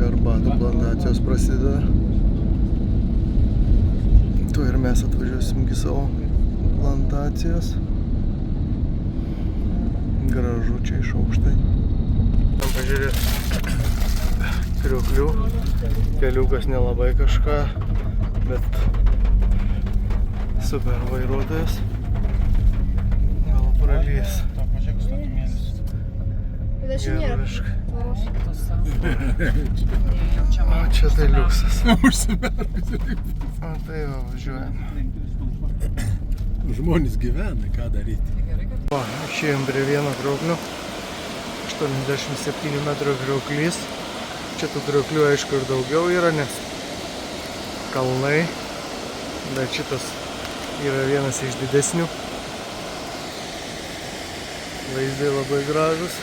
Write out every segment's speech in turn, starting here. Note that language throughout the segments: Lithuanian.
čia arbatų plantacijos prasideda. Tu ir mes atvažiuosim į savo plantacijas. Gražu čia iš aukštai. Pažiūrėt, krioklių. Keliukas nelabai kažką, bet super vairuotojas. Gal pralys. Gerviškai. O čia tai liuksas. O tai va, važiuojam. Žmonės gyvena, ką daryti. Va, išėjom prie vieno krioklio. 87 metrų krioklys. Čia tų krioklių aišku ir daugiau yra, nes kalnai. Bet šitas yra vienas iš didesnių. Vaizdai labai gražus.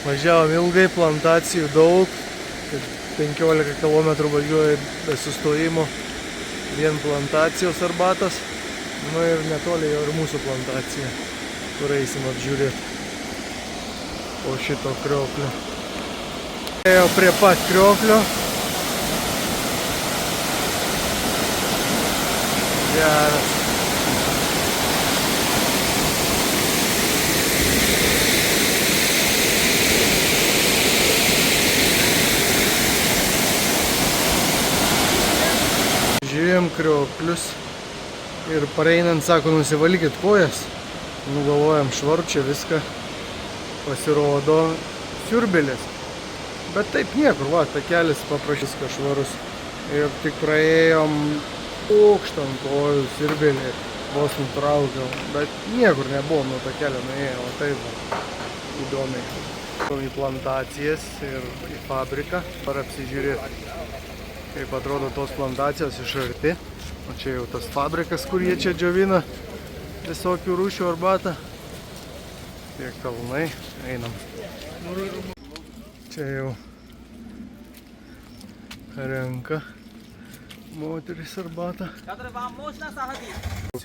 Važiavom ilgai, plantacijų daug. 15 km važiuoja be sustojimo. Vien plantacijos arbatos. Nu ir netoli jau ir mūsų plantacija, kur eisim apžiūrėti po šito krioklio. Ėjo prie pat krioklio. Geras. Žiūrėjom krioklius ir pareinant sako, nusivalykit kojas. Nugalvojam švarčia viską. Pasirodo siurbėlis. Bet taip niekur, va, takelis paprašys kažvarus. Ir tik praėjom aukštam kojų siurbėlį, vos nutraukiau. Bet niekur nebuvom nuo takelio nuėjau, o taip va, įdomiai. Į plantacijas ir į fabriką, par apsižiūrėti, kaip atrodo tos plantacijos iš arti. O čia jau tas fabrikas, kur jie čia džiovina visokių rūšių arbatą. Tie kalnai, einam. Čia jau renka moteris arbatą.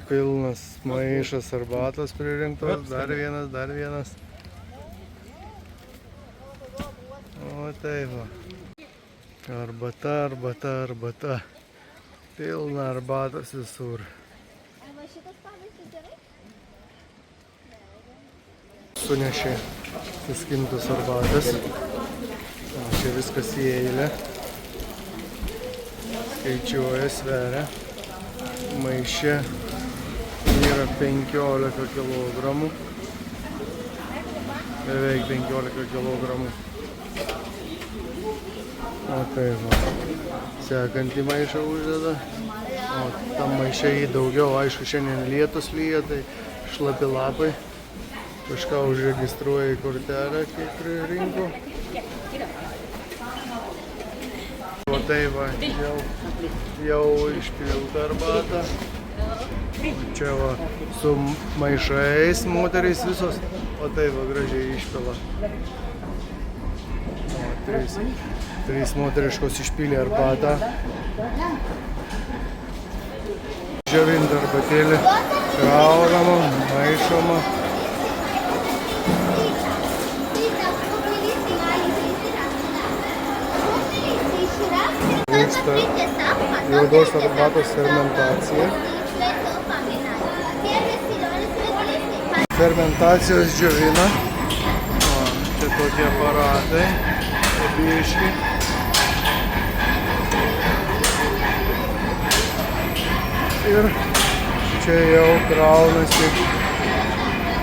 Pilnas maišas arbatos pririnktos, dar vienas. O taip va. Arbata. Pilna arbatos visur. Sunešė suskintus arbatas. Čia viskas į eilę. Skaičiuoja, sveria. Maiše yra 15 kg. Beveik 15 kg. O tai va. Sekantį maišą uždeda. O tam maiše jį daugiau. Aišku, šiandien lietus lyja, tai šlapi lapai. Kažką užregistruoja į kortelę, kiek pririnko. O tai va, jau išpilta arbata. Čia va, su maišais moterys visos. O tai va, gražiai išpila. Trys moteriškos išpylė arbatą. Džiovinta arbatėlė. Kraunama, maišoma. Vyksta juodos arbatos fermentacija. Fermentacijos džiovina. Čia tokie aparatai. Biški. Ir čia jau kraunasi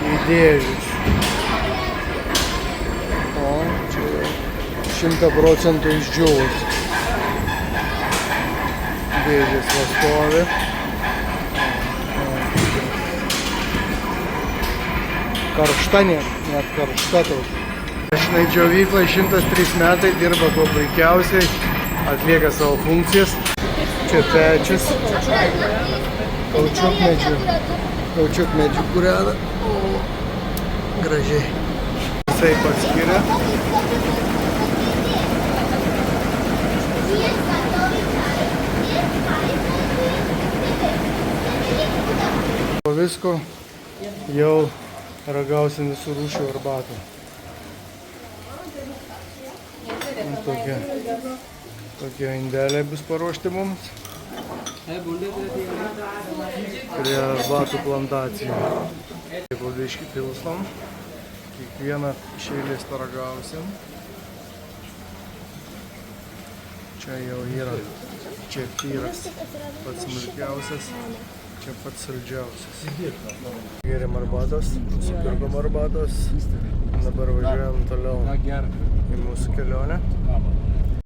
į dėžes. O čia 100% išdžiūvus. Dėžės stovi. Karšta net karšta tauta. Šinai džiovyklai 103 metai dirba kuo puikiausiai, atlieka savo funkcijas. Čia pečius. Kaučiukmedžių kūrena. Gražiai. Jisai pats skiria. Po visko jau ragausim visų rūšių arbatų. Tokie indeliai bus paruošti mums prie batų plantacijų. Taip, biškį pilstom. Kiekvieną iš eilės paragausim. Čia jau yra čefyras, pats smulkiausias, čia pats saldžiausias. Geriam arbatos, nusipirkom arbatos. Dabar važiuojam toliau į mūsų kelionę.